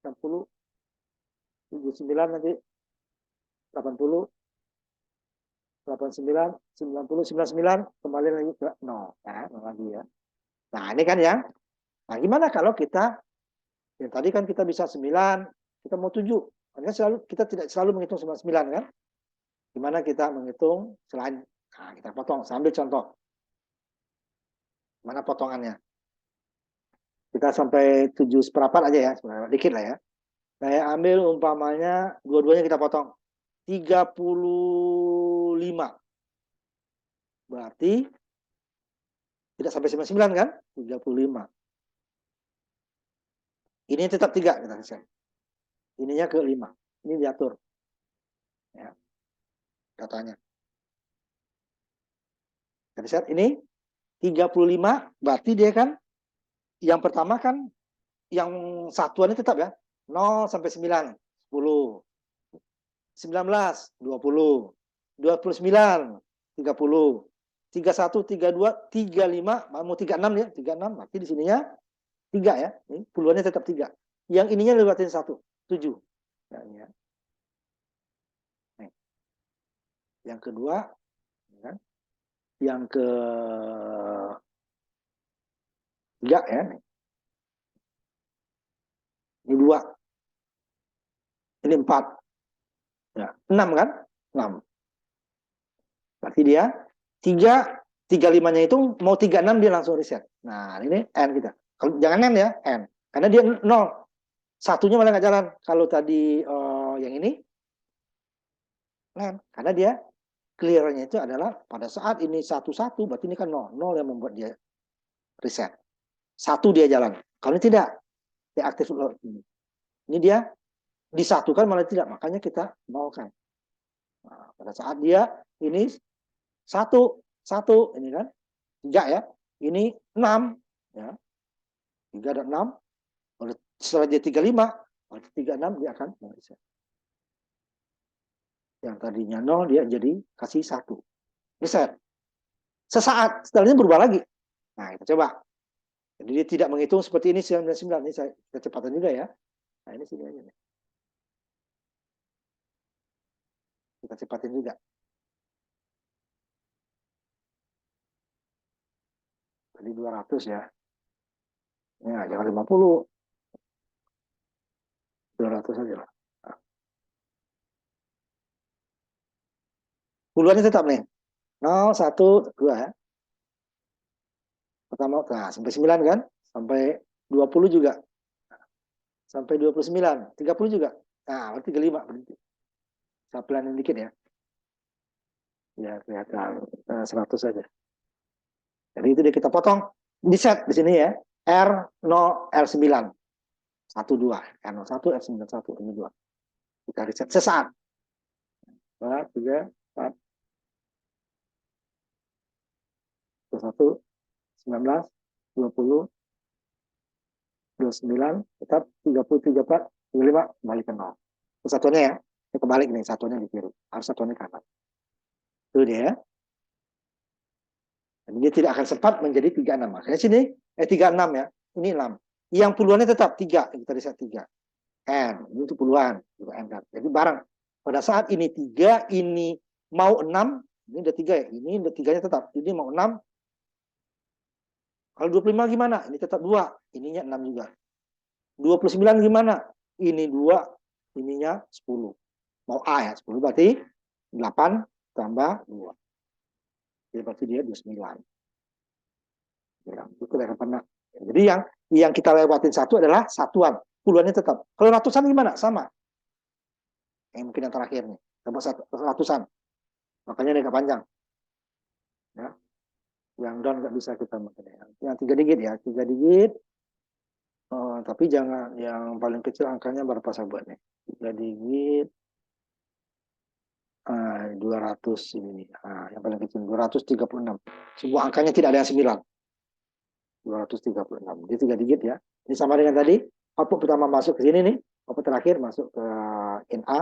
60, 79 nanti 80, 89, 90, 99, kembali lagi ke 0. Nah, 0 lagi ya. Nah, ini kan ya. Nah, gimana kalau kita, yang tadi kan kita bisa 9, kita mau 7. Karena kita tidak selalu menghitung 99 kan. Gimana kita menghitung selain, nah, kita potong, sambil contoh. Mana potongannya? Kita sampai 7 seperempat aja ya, sebenarnya dikit lah ya. Saya ambil umpamanya, dua-duanya kita potong. 35. Berarti tidak sampai 99 kan? 35. Ini tetap 3 kita selesai. Ininya ke 5. Ini diatur. Ya. Katanya. Jadi set ini 35 berarti dia kan yang pertama kan yang satuannya tetap ya. 0 sampai 9, 10. 19, 20. 29, 30. 31, 32, 35, mau 36 ya, 36. Berarti di sininya 3 ya. Ini puluhannya tetap 3. Yang ininya lewatin 1, 7. Nah, ini ya. Nih. Yang kedua, kan? Yang ke 3 ya. Ini 2. Ini 4. Ya, 6 kan? 6. Berarti dia 35-nya itu mau 36 dia langsung reset. Nah, ini N kita. Kalau jangan N ya, N. Karena dia 0. Satunya malah nggak jalan. Kalau tadi yang ini N. Karena dia clear-nya itu adalah pada saat ini 11 berarti ini kan 0. 0 yang membuat dia reset. 1 dia jalan. Kalau ini tidak, dia aktif load. Ini dia disatukan malah tidak, makanya kita nolkan. Nah, pada saat dia ini 1 ini kan 3 ya, ini 6 ya, 3 dan 6. Setelah dia 35, berarti 36 dia akan reset. Yang tadinya 0 dia jadi kasih 1. Reset. Sesaat setelahnya berubah lagi. Nah, kita coba. Jadi dia tidak menghitung seperti ini 99. Ini saya kecepatan juga ya. Nah, ini sini aja nih. Kita cepatin juga. Tadi 200 ya. Ya, jangan 50. 200 aja lah. Nah. Puluhannya tetap nih. 0, 1, 2 ya. Pertama, nah, sampai 9 kan? Sampai 20 juga. Sampai 29. 30 juga. Nah, berarti 35 berhenti. Saya pelanin dikit ya. Ya, kelihatan 100 saja. Jadi itu dia kita potong. Di set di sini ya. R0, R9. 1, 2. R01, R91, ini 2. Kita reset sesaat. 4, 3, 4. 21, 19, 20, 29, tetap 30, 34, 35, kembali ke 0. Satuannya ya. Ini kebalik nih, satuannya di kiri. Harus satuannya kanan. Itu dia. Dan dia tidak akan sempat menjadi 36. Makanya sini, 36 ya. Ini 6. Yang puluhannya tetap 3. Kita reset 3. N. Ini itu puluhan. N kan. Jadi barang. Pada saat ini 3, ini mau 6. Ini udah 3 ya. Ini udah 3-nya tetap. Ini mau 6. Kalau 25 gimana? Ini tetap 2. Ininya 6 juga. 29 gimana? Ini 2. Ininya 10. Mau A ya. 10 berarti 8 tambah 2. Jadi berarti dia 29. Ya, itu yang pernah. Jadi yang kita lewatin 1 adalah satuan. Puluhannya tetap. Kalau ratusan gimana? Sama. Mungkin yang terakhir nih. Coba ratusan. Makanya dia agak panjang. Ya. Yang down nggak bisa kita makan. Yang 3 digit ya. 3 digit. Tapi jangan yang paling kecil angkanya berapa sahabatnya. 3 digit. 200 ini. Yang paling kecil 236. Semua angkanya tidak ada yang 9. 236. Jadi 3 digit ya. Ini sama dengan tadi. Output pertama masuk ke sini nih. Output terakhir masuk ke NA,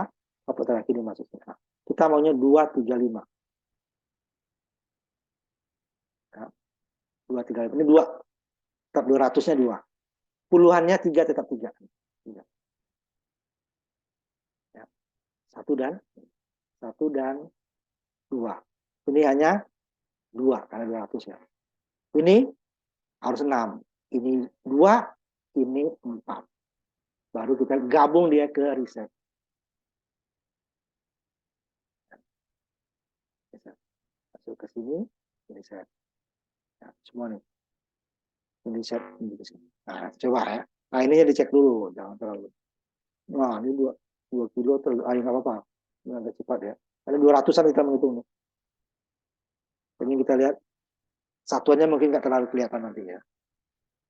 output terakhir dimasukin A. Kita maunya 235. Ya. 235 ini 2, tetap 200-nya 2. Puluhannya 3 tetap 3. Ya. 1 dan 2. Ini hanya 2 karena 200 ya. Ini harus 6. Ini 2, ini 4. Baru kita gabung dia ke reset. Masuk ke sini, reset. Nah, semua nih. Ini reset ini ke sini. Nah, coba ya. Nah, ininya dicek dulu, jangan terlalu. Nah, ini 2 kilo terlalu, nggak apa-apa. Ini agak cepat ya. Ada 200-an kita menghitung. Ini kita lihat satuannya mungkin nggak terlalu kelihatan nanti ya.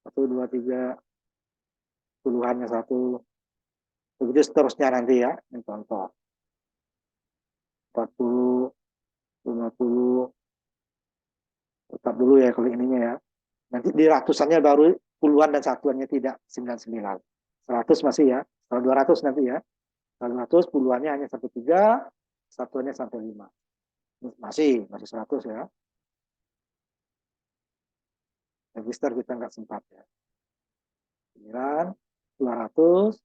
1, 2, 3, puluhannya 1. Begitu seterusnya nanti ya. Ini contoh. 40, 50. Tetap dulu ya kalau ininya ya. Nanti di ratusannya baru puluhan dan satuannya tidak 99. 100 masih ya. Kalau 200 nanti ya. Kalau 200 puluhannya hanya sampai 3, satuannya sampai 5. Masih 100 ya. Register kita nggak sempat ya. 9, 200,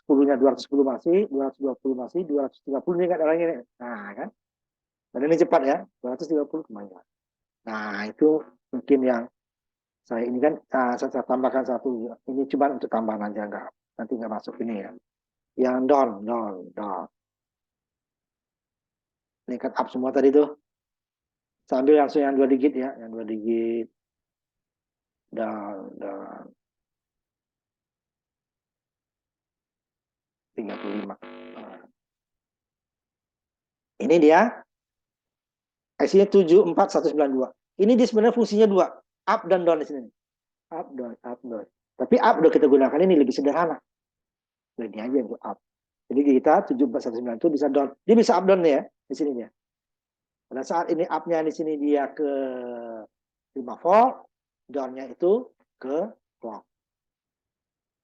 10-nya 210 masih, 220 masih, 230 ini nggak ada lagi nih. Nah kan. Dan ini cepat ya. 230 kemana? Nah itu mungkin yang saya ini kan saya tambahkan satu. Ini cuma untuk tambahan aja, nggak nanti nggak masuk ini ya. Yang down. Ini kan up semua tadi tuh. Sambil langsung yang 2 digit ya, yang 2 digit. Down. 35. Nah. Ini dia. IC-nya 74192. Ini dia sebenarnya fungsinya 2. Up dan down di sini. Up, down. Tapi up udah kita gunakan ini lebih sederhana. Ini aja untuk up. Jadi kita 74192 itu bisa down. Dia bisa up down nih ya. Di sini dia. Pada saat ini up-nya di sini dia ke 5 volt. Down-nya itu ke clock.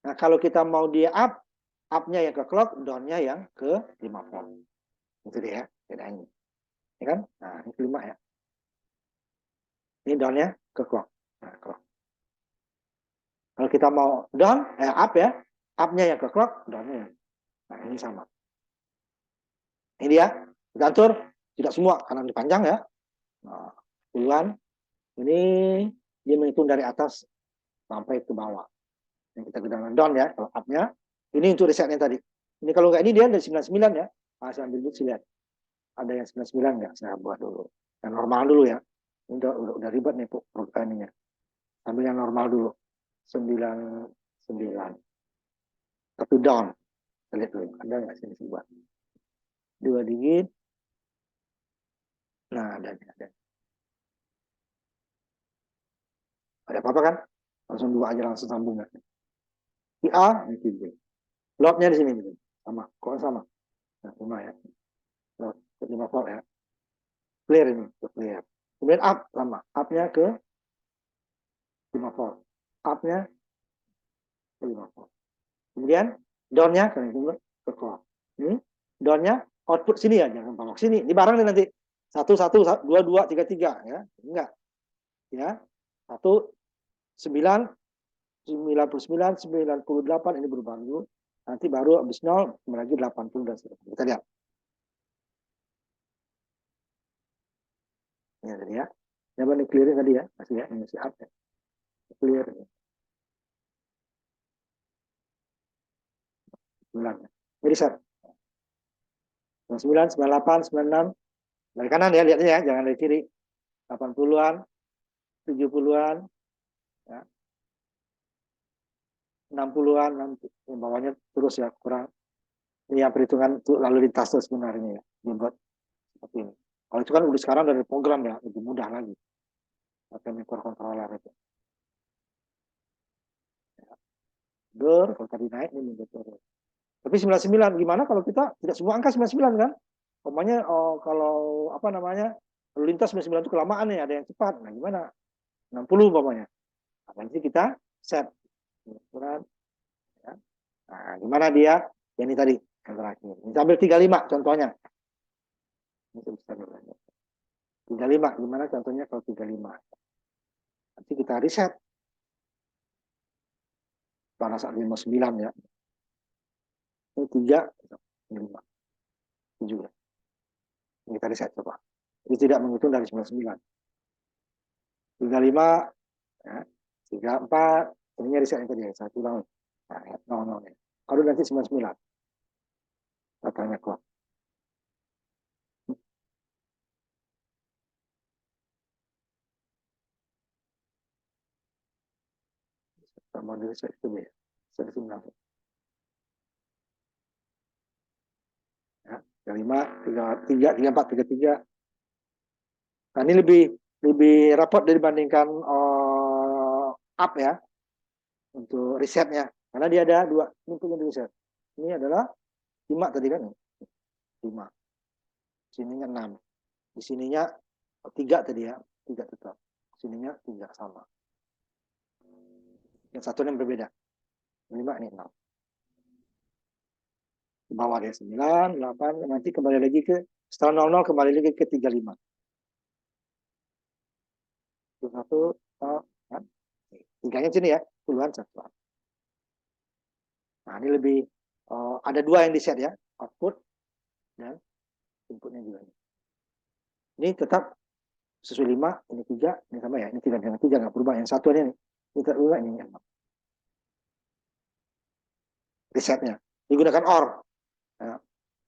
Nah kalau kita mau dia up-nya yang ke clock, down-nya yang ke 5 volt. Itu dia bedanya. Ya kan? Nah ini kelima ya. Ini down-nya ke clock. Nah, clock. Kalau kita mau down, up ya, up-nya yang ke clock, down-nya. Nah, ini sama. Ini dia, kita atur, tidak semua, karena ini panjang ya. Nah, puluhan, ini dia menghitung dari atas sampai ke bawah. Yang kita gunakan down ya, kalau up-nya. Ini untuk resetnya tadi. Ini kalau nggak ini dia dari 99 ya. Nah, saya ambil dulu, lihat. Ada yang 99 nggak? Saya buat dulu. Yang normal dulu ya. Ini udah ribet nih ininya. Ambil yang normal dulu. 99. Satu down. Kita lihat dulu. Ada nggak sini buat? 2 digit. Nah, ada. Ada apa-apa kan? Langsung 2 aja langsung sambung. Di A, ini B. Load-nya di sini. Sama. Kok sama? Nah, 5 ya. Load. 5 volt ya. Clear ini. Clear. Kemudian up. Sama. Up-nya ke 5 volt. Up-nya ke 5 volt. Kemudian down-nya ke clock. Ini down-nya output sini ya. Jangan pangok sini. Ini barang nih nanti. 1, 2, 2, 3, 3. Ya. Enggak. Ya. 1, 9, 99, 98 ini berubah dulu. Nanti baru habis 0 lagi 80 dan seterusnya. Kita lihat. Ini tadi ya. Coba nih clearin tadi ya. Masih ya, ini masih up ya. Clear ini. 9 ya. Jadi set. 99, 98, 96. Dari kanan ya, lihatnya ya, jangan dari kiri. 80-an, 70-an, ya. 60-an, yang bawahnya terus ya, kurang. Ini yang perhitungan untuk lalu lintas sebenarnya ya, dibuat seperti ini. Kalau itu kan udah sekarang dari program ya, lebih mudah lagi. Pakai microcontroller itu. Ya. Kalau tadi naik ini turun. Tapi 99 gimana kalau kita tidak semua angka 99 kan? Pokoknya kalau apa namanya lalu lintas 99 itu kelamaan nih, ada yang cepat. Nah gimana? 60 pokoknya. Nah, nanti kita set. Ya. Nah, gimana dia? Yang ini tadi yang terakhir. terakhir. Kita ambil 35 contohnya. Ini bisa belajar. 35, gimana contohnya kalau 35? Nanti kita riset. Pada saat 59 ya. Ini 3, 5, 7. Ini kita riset coba. Ini tidak menghitung dari 99. 35, ya, 34, ininya riset yang tadi, saya ulang. Nah, ya, no. Kalau nanti 99. Datanya kok. Mau riset itu ya. 99. Ya, 35, 33, 34, 33. Nah, ini lebih rapot dibandingkan up ya untuk risetnya, karena dia ada 2 input yang riset. Ini adalah 5 tadi kan, 5. Sininya 6. Di sininya 3 tadi ya, 3 tetap. Sininya 3 sama. Yang satu yang berbeda. 5 ini 6. Ke bawah dia 9, 8, nanti kembali lagi ke setelah 00 kembali lagi ke 35. 1, kan? 3-nya sini ya, puluhan 1. Nah, ini lebih ada 2 yang di set ya, output dan inputnya juga. Ini tetap sesuai 5, ini 3, ini sama ya, ini 3 dengan 3 nggak berubah. Yang satu ini tidak berubah, ini yang resetnya. Digunakan OR. Ya,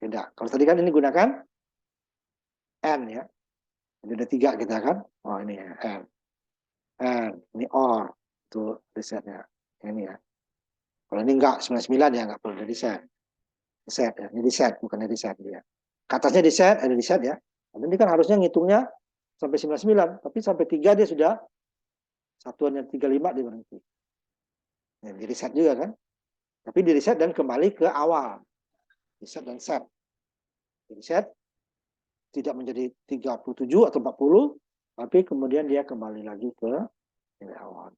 beda. Kalau tadi kan ini gunakan N ya. Jadi ada 3 kita kan. Oh ini ya, N. Ini OR. Itu resetnya. Ini ya. Kalau ini enggak, 99 ya, enggak perlu ada reset. Reset ya, ini reset, bukan reset dia. Ke atasnya reset, ada reset ya. Nah, ini kan harusnya ngitungnya sampai 99, tapi sampai 3 dia sudah satuannya 35 dia berhenti. Nah, di reset juga kan. Tapi di reset dan kembali ke awal. Reset dan set. Di reset tidak menjadi 37 atau 40, tapi kemudian dia kembali lagi ke nilai awal.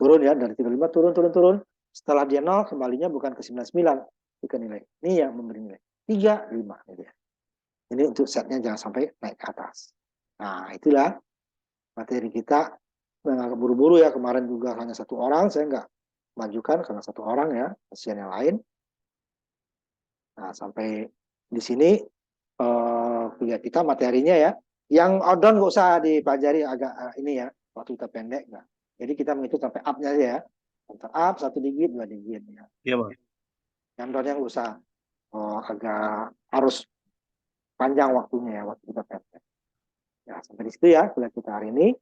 Turun ya, dari 35 turun. Setelah dia 0, kembalinya bukan ke 99, ke nilai. Ini yang memberi nilai 3, 5. Ini untuk setnya jangan sampai naik ke atas. Nah, itulah materi kita. Nggak buru-buru ya, kemarin juga hanya 1 orang, saya nggak majukan karena 1 orang ya, kasihan yang lain. Nah, sampai di sini kuliah kita materinya ya. Yang outdown nggak usah dipelajari agak ini ya, waktu kita pendek. Nah. Jadi kita menghitung sampai up-nya aja ya. Sampai up, 1 digit, 2 digit. Ya. Iya, Pak. Yang down-nya nggak usah agak harus panjang waktunya ya, waktu kita pendek. Ya, sampai di situ ya kuliah kita hari ini.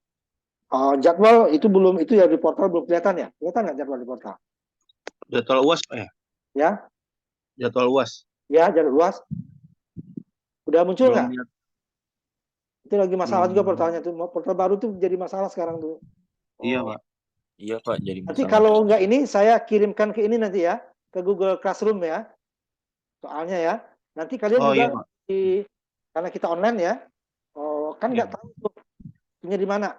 Jadwal itu belum, itu ya di portal belum kelihatan ya? Kelihatan nggak jadwal di portal? Jadwal UAS, Pak ya? Ya? Jadwal UAS. Ya, jadwal luas. Udah muncul nggak? Belum lihat. Itu lagi masalah juga Belum. portalnya tuh. Portal baru tuh jadi masalah sekarang tuh. Iya, Pak. Iya Pak, jadi Nanti masalah. kalau nggak ini, saya kirimkan ke ini nanti ya, ke Google Classroom ya. Soalnya ya. Nanti kalian Oh, juga, iya, Pak. karena kita online ya, kan nggak Iya. tahu tuh punya di mana.